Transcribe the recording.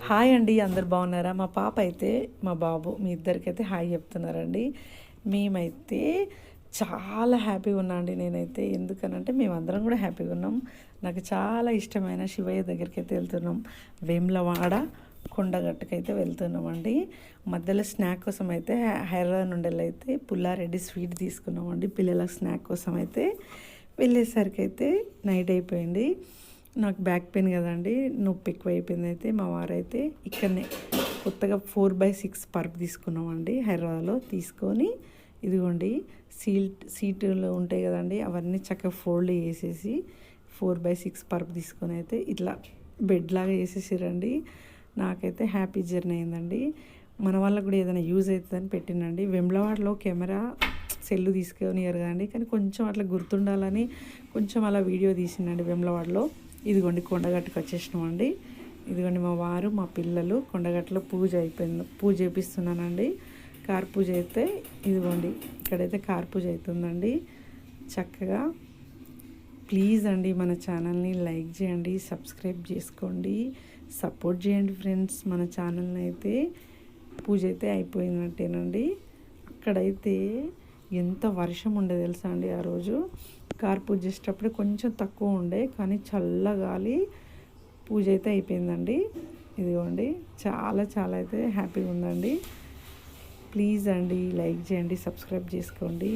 Hi అండి, అందరు బాగున్నారా? మా పాప అయితే మా బాబు మీ ఇద్దరికైతే హాయ్ చెప్తున్నారండి. మేమైతే చాలా హ్యాపీగా ఉన్నా అండి నేనైతే. ఎందుకనంటే మేమందరం కూడా హ్యాపీగా ఉన్నాం. నాకు చాలా ఇష్టమైన శివయ్య దగ్గరికి అయితే వెళ్తున్నాం. వేములవాడ కొండగట్టుకైతే వెళ్తున్నామండి. మధ్యలో స్నాక్ కోసం అయితే హైదరాబాద్ నుండి అయితే పుల్లారెడ్డి స్వీట్ తీసుకున్నామండి. పిల్లల స్నాక్ కోసం అయితే వెళ్ళేసరికి అయితే నైట్ అయిపోయింది. నాకు బ్యాక్ పెయిన్ కదండి, నొప్పి ఎక్కువ అయిపోయింది. అయితే మా వారైతే ఇక్కడనే కొత్తగా 4x6 పరుపు తీసుకున్నామండి హైదరాబాద్లో. తీసుకొని ఇదిగోండి సీటులు ఉంటాయి కదండి, అవన్నీ చక్కగా ఫోల్డ్ చేసేసి 4x6 పరుపు తీసుకొని అయితే ఇట్లా బెడ్ లాగా వేసేసిరండి. నాకైతే హ్యాపీ జర్నీ అయిందండి. మన వాళ్ళకు కూడా ఏదైనా యూజ్ అవుతుందని పెట్టినండి. వెమ్లవాడలో కెమెరా సెల్లు తీసుకొనియరు కదండి, కానీ కొంచెం అట్లా గుర్తుండాలని కొంచెం అలా వీడియో తీసిండండి వెమ్లవాడలో. ఇదిగోండి కొండగట్టుకు వచ్చేసినామండి. ఇదిగోండి మా వారు మా పిల్లలు కొండగట్టులో పూజ అయిపోయింది, పూజ చేపిస్తున్నానండి. కార్ పూజ అయితే ఇదిగోండి ఇక్కడైతే కార్ పూజ అవుతుందండి. చక్కగా ప్లీజ్ అండి మన ఛానల్ని లైక్ చేయండి, సబ్స్క్రైబ్ చేసుకోండి, సపోర్ట్ చేయండి ఫ్రెండ్స్. మన ఛానల్ని అయితే పూజ అయితే అయిపోయినట్టేనండి. అక్కడైతే ఎంత వర్షం ఉండే తెలుసా అండి. ఆ రోజు కార్ పూజ చేసేటప్పుడు కొంచెం తక్కువ ఉండే, కానీ చల్లగాలి పూజ అయితే అయిపోయిందండి. ఇదిగోండి చాలా చాలా అయితే హ్యాపీగా ఉందండి. ప్లీజ్ అండి లైక్ చేయండి, సబ్స్క్రైబ్ చేసుకోండి.